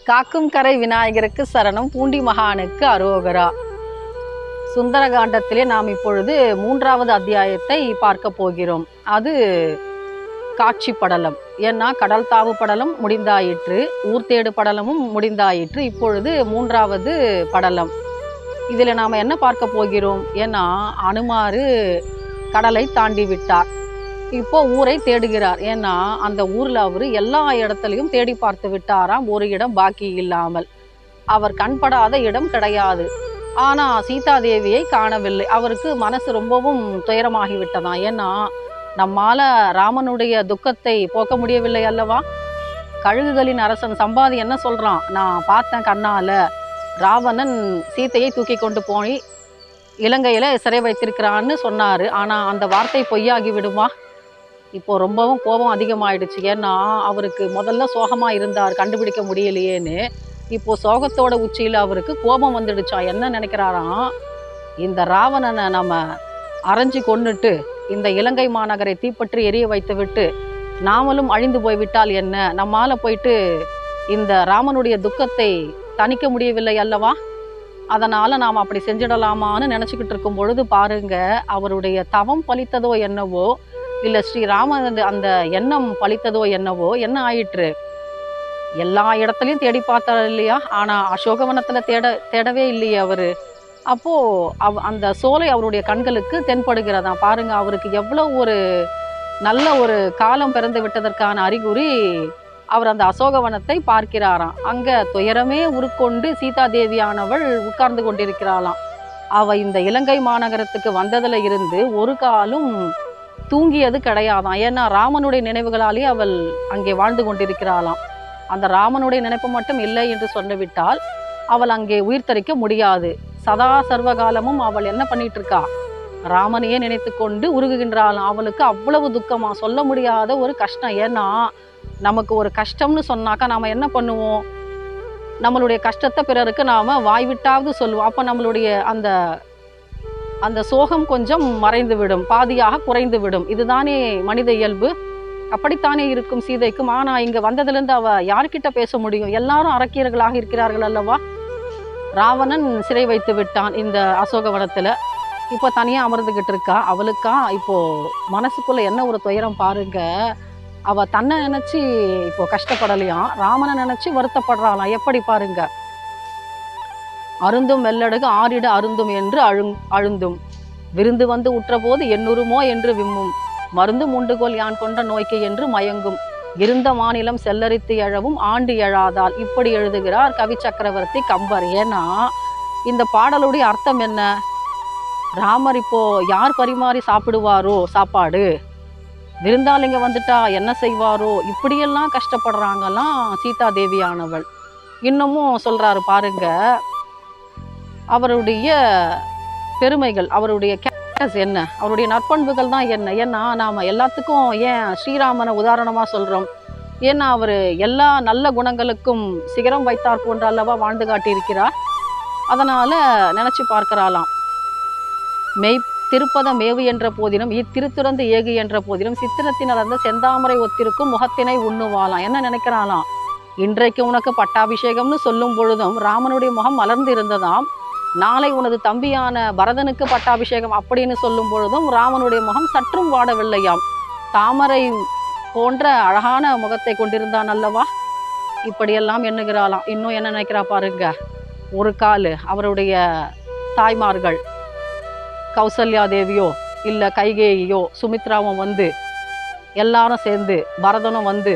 காக்கும் கரை விநாயகருக்கு சரணம், பூண்டி மகானுக்கு அரோகரா. சுந்தரகாண்டத்திலே நாம் இப்பொழுது 3வது அத்தியாயத்தை பார்க்க போகிறோம். அது காட்சி படலம். ஏன்னா கடல் தாவு படலம் முடிந்தாயிற்று, ஊர்த்தேடு படலமும் முடிந்தாயிற்று. இப்பொழுது 3வது படலம். இதில் நாம் என்ன பார்க்க போகிறோம்? ஏன்னா அனுமாரு கடலை தாண்டி விட்டார். இப்போ ஊரை தேடுகிறார். ஏன்னா அந்த ஊர்ல அவரு எல்லா இடத்துலையும் தேடி பார்த்து விட்டாராம், ஒரு இடம் பாக்கி இல்லாமல். அவர் கண்படாத இடம் கிடையாது. ஆனா சீதாதேவியை காணவில்லை. அவருக்கு மனசு ரொம்பவும் துயரமாகி விட்டதாம். ஏன்னா நம்மால ராமனுடைய துக்கத்தை போக்க முடியவில்லை அல்லவா? கழுகுகளின் அரசன் சம்பாதி என்ன சொல்றான்? நான் பார்த்தேன் கண்ணால, ராவணன் சீத்தையை தூக்கி கொண்டு போய் இலங்கையில சிறை வைத்திருக்கிறான்னு சொன்னாரு. ஆனா அந்த வார்த்தை பொய்யாகி விடுமா? இப்போ ரொம்பவும் கோபம் அதிகமாயிடுச்சு. ஏன்னா அவருக்கு முதல்ல சோகமா இருந்தார், கண்டுபிடிக்க முடியலையேன்னு. இப்போ சோகத்தோட உச்சியில அவருக்கு கோபம் வந்துடுச்சா. என்ன நினைக்கிறாராம்? இந்த ராவணனை நம்ம அரைஞ்சி கொன்னுட்டு இந்த இலங்கை மாநகரை தீப்பற்றி எரிய வைத்து விட்டு நாமளும் அழிந்து போய்விட்டால் என்ன? நம்மால போயிட்டு இந்த ராமனுடைய துக்கத்தை தணிக்க முடியவில்லை அல்லவா? அதனால நாம் அப்படி செஞ்சிடலாமான்னு நினச்சிக்கிட்டு இருக்கும் பொழுது பாருங்க, அவருடைய தவம் பலித்ததோ என்னவோ, இல்லை ஸ்ரீராமன் அந்த எண்ணம் பலித்ததோ என்னவோ, என்ன ஆயிற்று? எல்லா இடத்துலையும் தேடி பார்த்தார் இல்லையா? ஆனால் அசோகவனத்தில் தேடவே இல்லையே அவரு. அப்போ அந்த சோலை அவருடைய கண்களுக்கு தென்படுகிறதா. பாருங்க, அவருக்கு எவ்வளோ ஒரு நல்ல ஒரு காலம் பிறந்து விட்டதற்கான அறிகுறி. அவர் அந்த அசோகவனத்தை பார்க்கிறாராம். அங்க துயரமே உருக்கொண்டு சீதாதேவியானவள் உட்கார்ந்து கொண்டிருக்கிறாளாம். அவ இந்த இலங்கை மாநகரத்துக்கு வந்ததுல இருந்து ஒரு காலும் தூங்கியது கிடையாதாம். ஏன்னா ராமனுடைய நினைவுகளாலே அவள் அங்கே வாழ்ந்து கொண்டிருக்கிறாளாம். அந்த ராமனுடைய நினைப்பு மட்டும் இல்லை என்று சொல்லிவிட்டால் அவள் அங்கே உயிர் தரிக்க முடியாது. சதா சர்வகாலமும் அவள் என்ன பண்ணிட்டு இருக்கா? ராமனையே நினைத்து கொண்டு உருகுகின்றாளாம். அவளுக்கு அவ்வளவு துக்கமா, சொல்ல முடியாத ஒரு கஷ்டம். ஏன்னா நமக்கு ஒரு கஷ்டம்னு சொன்னாக்கா நாம என்ன பண்ணுவோம்? நம்மளுடைய கஷ்டத்தை பிறருக்கு நாம வாய்விட்டாவது சொல்லுவோம். அப்ப நம்மளுடைய அந்த சோகம் கொஞ்சம் மறைந்து விடும், பாதியாக குறைந்து விடும். இதுதானே மனித இயல்பு. அப்படித்தானே இருக்கும் சீதைக்கும். ஆனா இங்க வந்ததுலேருந்து அவ யார்கிட்ட பேச முடியும்? எல்லாரும் அரக்கியர்களாக இருக்கிறார்கள் அல்லவா? ராவணன் சிறை வைத்து விட்டான் இந்த அசோகவனத்துல. இப்போ தனியா அமர்ந்துகிட்டு இருக்கா. அவளுக்கா இப்போ மனசுக்குள்ள என்ன ஒரு துயரம் பாருங்க. அவ தன்னை நினைச்சு இப்போ கஷ்டப்படலையாம், ராமனை நினைச்சு வருத்தப்படுறாளாம். எப்படி பாருங்க. அருந்தும் வெள்ளடுகு ஆறிட அருந்தும் என்று அழுந்தும், விருந்து வந்து உற்றபோது எண்ணுருமோ என்று விம்மும், மருந்து முண்டுகோல் யான் கொண்ட நோய்க்கு என்று மயங்கும், இருந்த மாநிலம் செல்லரித்து எழவும் ஆண்டு எழாதால். இப்படி எழுதுகிறார் கவி சக்கரவர்த்தி கம்பர். ஏன்னா இந்த பாடலுடைய அர்த்தம் என்ன? ராமர் இப்போ யார் பரிமாறி சாப்பிடுவாரோ சாப்பாடு, விருந்தாளிங்க வந்துட்டா என்ன செய்வாரோ, இப்படியெல்லாம் கஷ்டப்படுறாங்கலாம் சீதாதேவியானவள். இன்னமும் சொல்றாரு பாருங்க, அவருடைய பெருமைகள், அவருடைய கேரக்டர்ஸ் என்ன, அவருடைய நற்பண்புகள் தான் என்ன. ஏன்னா நாம் எல்லாத்துக்கும் ஏன் ஸ்ரீராமனை உதாரணமாக சொல்கிறோம்? ஏன்னா அவர் எல்லா நல்ல குணங்களுக்கும் சிகரம் வைத்தார் போன்ற அல்லவா வாழ்ந்து காட்டியிருக்கிறார். அதனால் நினச்சி பார்க்கிறாளாம். திருப்பத மேவு என்ற போதிலும் இத்திருத்துறந்து ஏகு என்ற போதிலும் சித்திரத்தினர் அந்த செந்தாமரை ஒத்திருக்கும் முகத்தினை உண்ணுவாளாம். என்ன நினைக்கிறாளாம்? இன்றைக்கு உனக்கு பட்டாபிஷேகம்னு சொல்லும் பொழுதும் ராமனுடைய முகம் மலர்ந்து இருந்ததாம். நாளை உனது தம்பியான பரதனுக்கு பட்டாபிஷேகம் அப்படின்னு சொல்லும் பொழுதும் ராமனுடைய முகம் சற்றும் வாடவில்லையாம். தாமரை போன்ற அழகான முகத்தை கொண்டிருந்தான் அல்லவா? இப்படியெல்லாம் எண்ணுகிறாளாம். இன்னும் என்ன நினைக்கிறா பாருங்க. ஒரு கால் அவருடைய தாய்மார்கள், கௌசல்யா தேவியோ இல்லை கைகேயியோ சுமித்ராவும் வந்து எல்லாரும் சேர்ந்து, பரதனும் வந்து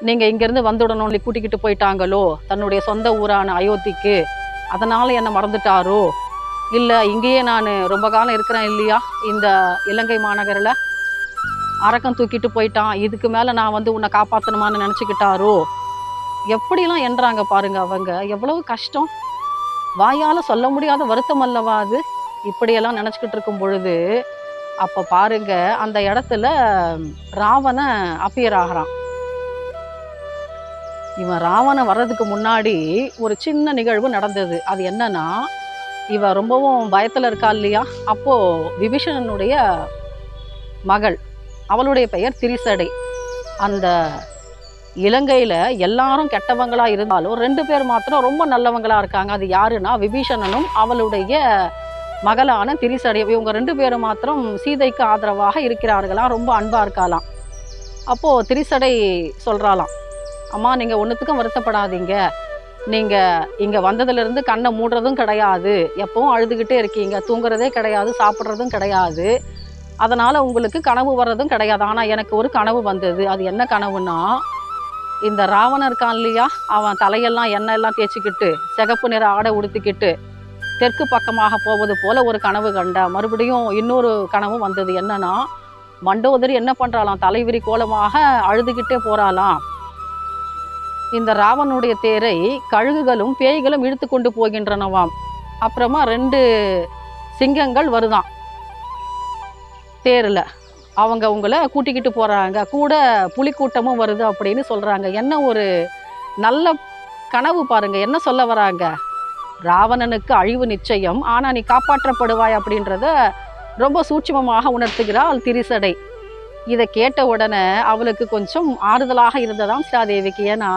நீங்கள் இங்கேருந்து வந்துடணும்னு கூட்டிக்கிட்டு போயிட்டாங்களோ தன்னுடைய சொந்த ஊரான அயோத்திக்கு. அதனால் என்னை மறந்துட்டாரோ, இல்லை இங்கேயே நான் ரொம்ப காலம் இருக்கிறேன் இல்லையா இந்த இலங்கை மாநகரில், அரக்கம் தூக்கிட்டு போயிட்டான், இதுக்கு மேலே நான் வந்து உன்னை காப்பாற்றணுமான்னு நினச்சிக்கிட்டாரோ, எப்படிலாம் என்றாங்க பாருங்க. அவங்க எவ்வளவு கஷ்டம், வாயால் சொல்ல முடியாத வருத்தம் அல்லவா அது. இப்படியெல்லாம் நினச்சிக்கிட்டு இருக்கும் பொழுது அப்போ பாருங்க, அந்த இடத்துல ராவணன் அப்பியர் ஆகிறான். இவன் ராவணன் வர்றதுக்கு முன்னாடி ஒரு சின்ன நிகழ்வு நடந்தது. அது என்னன்னா, இவ ரொம்பவும் பயத்தில் இருக்கா இல்லையா? அப்போது விபீஷணனுடைய மகள், அவளுடைய பெயர் திரிசடை. அந்த இலங்கையில் எல்லாரும் கெட்டவங்களாக இருந்தாலும் 2 பேர் மாத்திரம் ரொம்ப நல்லவங்களாக இருக்காங்க. அது யாருன்னா விபீஷணனும் அவளுடைய மகளான திரிசடை. இவங்க 2 பேரும் மாத்திரம் சீதைக்கு ஆதரவாக இருக்கிறார்களாம், ரொம்ப அன்பாக இருக்காலாம். அப்போது திரிசடை சொல்கிறாளாம், அம்மா நீங்கள் ஒன்றுத்துக்கும் வருத்தப்படாதீங்க, நீங்கள் இங்கே வந்ததுலேருந்து கண்ணை மூடுறதும் கிடையாது, எப்பவும் அழுதுகிட்டே இருக்கீங்க, தூங்குறதே கிடையாது, சாப்பிட்றதும் கிடையாது, அதனால் உங்களுக்கு கனவு வர்றதும் கிடையாது. ஆனால் எனக்கு ஒரு கனவு வந்தது. அது என்ன கனவுன்னா, இந்த ராவணன் இருக்கான் இல்லையா, அவன் தலையெல்லாம் எண்ணெய் எல்லாம் தேய்ச்சிக்கிட்டு சிகப்பு நிற ஆடை உடுத்திக்கிட்டு தெற்கு பக்கமாக போவது போல ஒரு கனவு கண்டேன். மறுபடியும் இன்னொரு கனவு வந்தது. என்னன்னா, மண்டோதரி என்ன பண்ணுறாளாம், தலைவிரி கோலமாக அழுதுகிட்டே போகிறாளாம். இந்த ராவனுடைய தேரை கழுகுகளும் பேய்களும் இழுத்து கொண்டு போகின்றனவாம். அப்புறமா 2 சிங்கங்கள் வருதான் தேரில், அவங்க உங்களை கூட்டிக்கிட்டு போகிறாங்க, கூட புலிக்கூட்டமும் வருது அப்படின்னு சொல்கிறாங்க. என்ன ஒரு நல்ல கனவு பாருங்கள், என்ன சொல்ல வராங்க, ராவணனுக்கு அழிவு நிச்சயம், ஆனால் நீ காப்பாற்றப்படுவாய் அப்படின்றத ரொம்ப சூட்சமமாக உணர்த்துகிறாள் திரிசடை. இதை கேட்ட உடனே அவளுக்கு கொஞ்சம் ஆறுதலாக இருந்ததாம் சீதாதேவிக்கு. ஏன்னா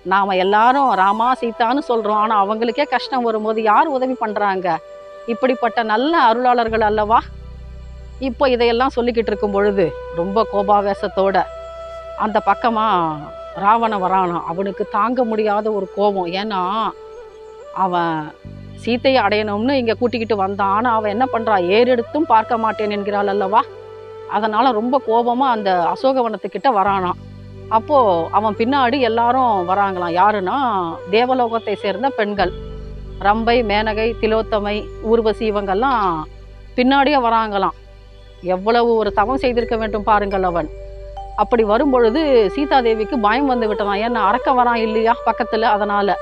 நாம் எல்லாரும் ராமா சீதான்னு சொல்கிறோம், ஆனால் அவங்களுக்கே கஷ்டம் வரும்போது யார் உதவி பண்ணுறாங்க, இப்படிப்பட்ட நல்ல அருளாளர்கள் அல்லவா. இப்போ இதையெல்லாம் சொல்லிக்கிட்டு இருக்கும் பொழுது ரொம்ப கோபாவேசத்தோட அந்த பக்கமாக ராவணன் வரானா. அவனுக்கு தாங்க முடியாத ஒரு கோபம். ஏன்னா அவன் சீத்தையை அடையணும்னு இங்கே கூட்டிக்கிட்டு வந்தான், ஆனால் அவன் என்ன பண்ணுறான், ஏறெடுத்தும் பார்க்க மாட்டேன் என்கிறாள் அல்லவா. அதனால் ரொம்ப கோபமாக அந்த அசோகவனத்துக்கிட்ட வரானான். அப்போது அவன் பின்னாடி எல்லாரும் வராங்களாம். யாருன்னா தேவலோகத்தை சேர்ந்த பெண்கள், ரம்பை, மேனகை, திலோத்தமை, ஊர்வசி, இவங்கெல்லாம் பின்னாடியே வராங்களாம். எவ்வளவு ஒரு தவம் செய்திருக்க வேண்டும் பாருங்கள் அவன். அப்படி வரும்பொழுது சீதாதேவிக்கு பயம் வந்து விட்டதான். ஏன்னா அரக்க வரான் இல்லையா பக்கத்தில், அதனால்.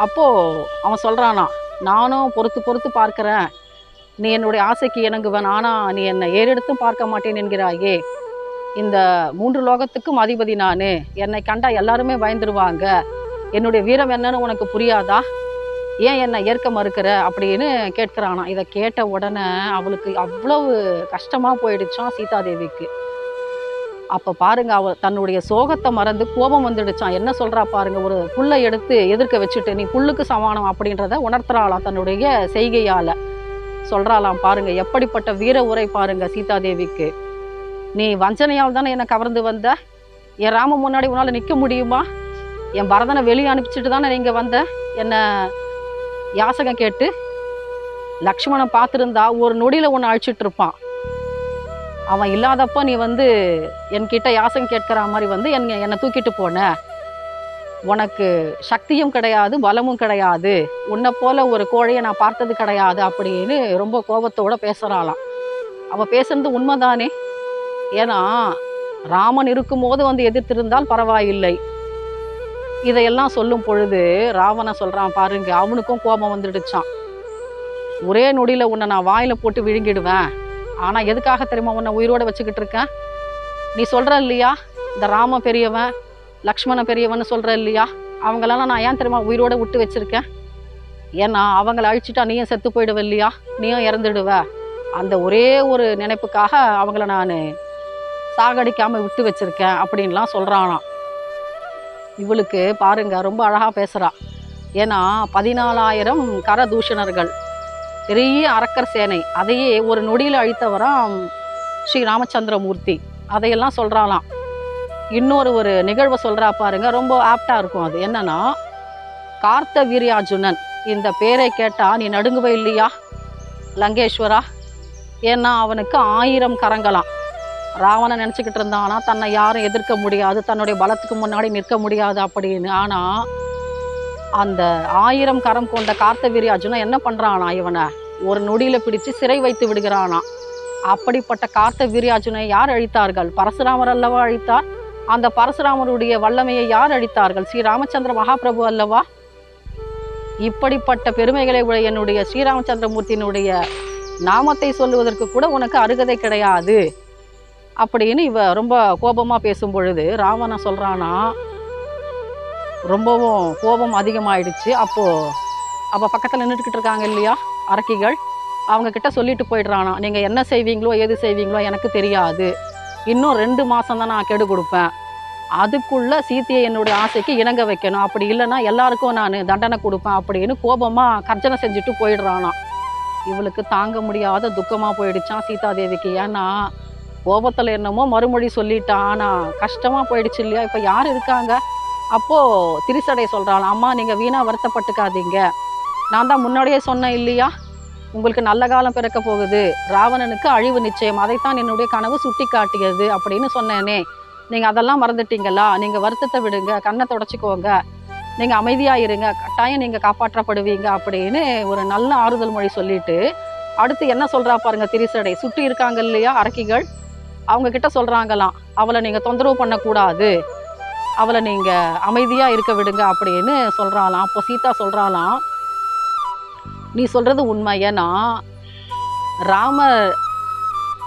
அப்போது அவன் சொல்கிறானா, நானும் பொறுத்து பொறுத்து பார்க்குறேன், நீ என்னுடைய ஆசைக்கு இணங்குவன், ஆனால் நீ என்னை ஏறெடுத்தும் பார்க்க மாட்டேன் என்கிறாயே, இந்த 3 லோகத்துக்கும் அதிபதி நான், என்னை கண்டா எல்லாருமே பயந்துருவாங்க, என்னுடைய வீரம் என்னன்னு உனக்கு புரியாதா, ஏன் என்னை ஏற்க மறுக்கிற அப்படின்னு கேட்குறானா. இதை கேட்ட உடனே அவளுக்கு அவ்வளவு கஷ்டமாக போயிடுச்சான் சீதாதேவிக்கு. அப்போ பாருங்க, அவள் தன்னுடைய சோகத்தை மறந்து கோபம் வந்துடுச்சான். என்ன சொல்கிறா பாருங்க, ஒரு புல்லை எடுத்து எதிர்க்க வச்சுட்டு நீ புல்லுக்கு சமானம் அப்படின்றத உணர்த்துறாளாம் தன்னுடைய செய்கையால். சொல்கிறாளாம் பாருங்க, எப்படிப்பட்ட வீர உரை பாருங்க சீதாதேவிக்கு. நீ வஞ்சனையால் தானே என்னை கவர்ந்து வந்த, என் ராம முன்னாடி உன்னால் நிற்க முடியுமா, என் பரதனை வெளியே அனுப்பிச்சிட்டு தானே நீங்கள் வந்த, என்னை யாசகம் கேட்டு லக்ஷ்மணன் பார்த்துருந்தா ஒரு நொடியில் உன்னை அழிச்சிட்டு இருப்பான், அவன் இல்லாதப்ப நீ என்கிட்ட யாசகம் கேட்குற மாதிரி என்னை தூக்கிட்டு போன, உனக்கு சக்தியும் கிடையாது, பலமும் கிடையாது, உன்னை போல ஒரு கோழையை நான் பார்த்தது கிடையாது அப்படின்னு ரொம்ப கோபத்தோடு பேசுகிறாளாம். அவள் பேசுறது உண்மைதானே, ஏன்னா ராமன் இருக்கும்போது எதிர்த்திருந்தால் பரவாயில்லை. இதையெல்லாம் சொல்லும் பொழுது ராவணன் சொல்கிறான் பாருங்க, அவனுக்கும் கோபம் வந்துடுச்சான். ஒரே நொடியில் உன்னை நான் வாயில் போட்டு விழுங்கிடுவேன், ஆனால் எதுக்காக தெரியுமா உன்னை உயிரோடு வச்சுக்கிட்டு இருக்கேன், நீ சொல்கிற இல்லையா இந்த ராம பெரியவன் லக்ஷ்மண பெரியவன் சொல்கிற இல்லையா, அவங்களெல்லாம் நான் ஏன் தெரியுமா உயிரோடு விட்டு வச்சுருக்கேன், ஏன்னா அவங்கள அழிச்சிட்டா நீயும் செத்து போயிடுவ இல்லையா, நீயும் இறந்துடுவ, அந்த ஒரே ஒரு நினைப்புக்காக அவங்கள நான் சாகடிக்காமல் விட்டு வச்சுருக்கேன் அப்படின்லாம் சொல்கிறானாம். இவளுக்கு பாருங்க ரொம்ப அழகாக பேசுகிறா. ஏன்னா 14,000 கரதூஷணர்கள், பெரிய அரக்கர் சேனை, அதையே ஒரு நொடியில் அழித்தவராம் ஸ்ரீ ராமச்சந்திரமூர்த்தி. அதையெல்லாம் சொல்கிறாளாம். ஒரு நிகழ்வை சொல்கிறா பாருங்க, ரொம்ப ஆப்டாக இருக்கும். அது என்னன்னா, கார்த்த வீரியார்ஜுனன் இந்த பேரை கேட்டால் நீ நடுங்குவே இல்லையா லங்கேஸ்வரா, ஏன்னா அவனுக்கு 1000 கரங்களாம். ராவணன் நினச்சிக்கிட்டு இருந்தானா தன்னை யாரும் எதிர்க்க முடியாது, தன்னுடைய பலத்துக்கு முன்னாடி நிற்க முடியாது அப்படின்னு. ஆனால் அந்த 1000 கரம் கொண்ட கார்த்த வீரியார்ஜுனன் என்ன பண்ணுறானா, இவனை ஒரு நொடியில் பிடிச்சு சிறை வைத்து விடுகிறானா. அப்படிப்பட்ட கார்த்த வீரியார்ஜுனை யார் அழித்தார்கள், பரசுராமர் அல்லவா அழித்தார். அந்த பரசுராமருடைய வல்லமையை யார் அழித்தார்கள், ஸ்ரீ ராமச்சந்திர மகாபிரபு அல்லவா. இப்படிப்பட்ட பெருமைகளை உடைய என்னுடைய ஸ்ரீராமச்சந்திரமூர்த்தியினுடைய நாமத்தை சொல்லுவதற்கு கூட உனக்கு அருகதை கிடையாது அப்படின்னு இவ ரொம்ப கோபமாக பேசும் பொழுது ராவணன் சொல்கிறானா, ரொம்பவும் கோபம் அதிகமாயிடுச்சு. அப்போ பக்கத்தில் நின்றுக்கிட்டு இருக்காங்க இல்லையா அரக்கிகள், அவங்கக்கிட்ட சொல்லிட்டு போயிடுறானா, நீங்கள் என்ன செய்வீங்களோ ஏது செய்வீங்களோ எனக்கு தெரியாது, இன்னும் 2 மாதம் தான் நான் கெடு கொடுப்பேன், அதுக்குள்ள சீத்தையை என்னுடைய ஆசைக்கு இணங்க வைக்கணும், அப்படி இல்லைன்னா எல்லாருக்கும் நான் தண்டனை கொடுப்பேன் அப்படின்னு கோபமாக கர்ஜனை செஞ்சுட்டு போயிடுறானாம். இவளுக்கு தாங்க முடியாத துக்கமாக போயிடுச்சான் சீதாதேவிக்கு. ஏன்னா கோபத்தில் என்னமோ மறுமொழி சொல்லிட்டான், ஆனால் கஷ்டமாக போயிடுச்சு இல்லையா. இப்போ யார் இருக்காங்க? அப்போது திரிசடை சொல்கிறாள், அம்மா நீங்கள் வீணாக வருத்தப்பட்டுக்காதீங்க, நான் தான் முன்னாடியே சொன்னேன் இல்லையா, உங்களுக்கு நல்ல காலம் பிறக்க போகுது, ராவணனுக்கு அழிவு நிச்சயம், அதைத்தான் என்னுடைய கனவு சுட்டி காட்டியது அப்படின்னு சொன்னேனே, நீங்கள் அதெல்லாம் மறந்துட்டீங்களா? நீங்கள் வருத்தத்தை விடுங்க, கண்ணை தொடச்சிக்கோங்க, நீங்கள் அமைதியாக இருங்க, கட்டாயம் நீங்கள் காப்பாற்றப்படுவீங்க அப்படின்னு ஒரு நல்ல ஆறுதல் மொழி சொல்லிட்டு அடுத்து என்ன சொல்கிறா பாருங்க திரிசடை. சுற்றி இருக்காங்க இல்லையா அரக்கிகள், அவங்க கிட்ட சொல்கிறாங்களாம், அவளை நீங்கள் தொந்தரவு பண்ணக்கூடாது, அவளை நீங்கள் அமைதியாக இருக்க விடுங்க அப்படின்னு சொல்கிறாளாம். அப்போ சீதா சொல்கிறாளாம், நீ சொல்கிறது உண்மை, ஏன்னா ராமர்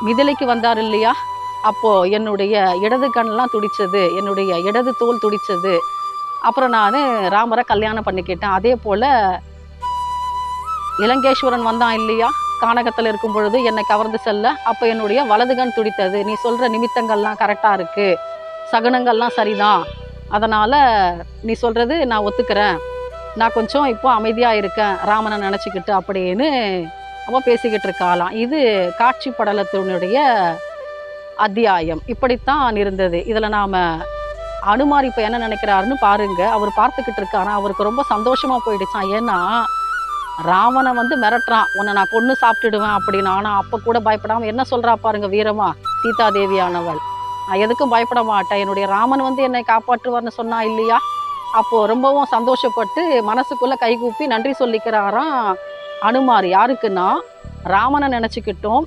மிதிலைக்கு வந்தார் இல்லையா, அப்போது என்னுடைய இடது கண்ணெலாம் துடித்தது, என்னுடைய இடது தோல் துடித்தது, அப்புறம் நான் ராமரை கல்யாணம் பண்ணிக்கிட்டேன். அதே போல் இலங்கேஸ்வரன் வந்தான் இல்லையா, கானகத்தில் இருக்கும் பொழுது என்னை கவர்ந்து செல்ல, அப்போ என்னுடைய வலது கண் துடித்தது. நீ சொல்கிற நிமித்தங்கள்லாம் கரெக்டாக இருக்குது, சகுனங்கள்லாம் சரிதான், அதனால் நீ சொல்கிறது நான் ஒத்துக்கிறேன், நான் கொஞ்சம் இப்போ அமைதியாக இருக்கேன் ராமனை நினச்சிக்கிட்டு அப்படின்னு அவள் பேசிக்கிட்டு இருக்காளாம். இது காட்சி படலத்தினுடைய அத்தியாயம் இப்படித்தான் இருந்தது. இதில் நாம் அனுமார் இப்போ என்ன நினைக்கிறாருன்னு பாருங்க. அவர் பார்த்துக்கிட்டு இருக்காராம், அவருக்கு ரொம்ப சந்தோஷமாக போயிடுச்சான். ஏன்னா ராவணன் வந்து மிரட்டுறான், உன்னை நான் கொன்று சாப்பிட்டுடுவேன் அப்படின்னு. ஆனால் அப்போ கூட பயப்படாமல் என்ன சொல்கிறா பாருங்க வீரமா சீதாதேவியானவள், நான் எதுக்கும் பயப்பட மாட்டேன், என்னுடைய ராமன் வந்து என்னை காப்பாற்றுவார்னு சொன்னா இல்லையா. அப்போது ரொம்பவும் சந்தோஷப்பட்டு மனசுக்குள்ளே கைகூப்பி நன்றி சொல்லிக்கிறாராம் அனுமார். யாருக்குன்னா ராமனை நினச்சிக்கிட்டோம்,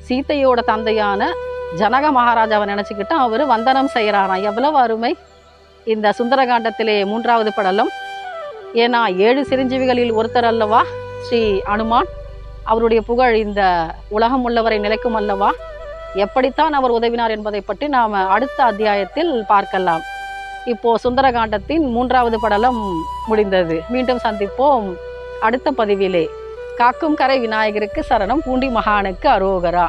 சீத்தையோட தந்தையான ஜனக மகாராஜாவை நினச்சிக்கிட்டோம் அவர் வந்தனம் செய்கிறாராம். எவ்வளவு அருமை இந்த சுந்தரகாண்டத்திலே 3வது படலம். ஏன்னா 7 சிரஞ்சீவிகளில் ஒருத்தர் அல்லவா ஸ்ரீ அனுமான், அவருடைய புகழ் இந்த உலகம் உள்ளவரை நிலைக்கும் அல்லவா. எப்படித்தான் அவர் உதவினார் என்பதை பற்றி நாம் அடுத்த அத்தியாயத்தில் பார்க்கலாம். இப்போ சுந்தரகாண்டத்தின் 3வது படலம் முடிந்தது. மீண்டும் சந்திப்போம் அடுத்த பதிவிலே. காக்கும் கரை விநாயகருக்கு சரணம், பூண்டி மகானுக்கு அரோகரா.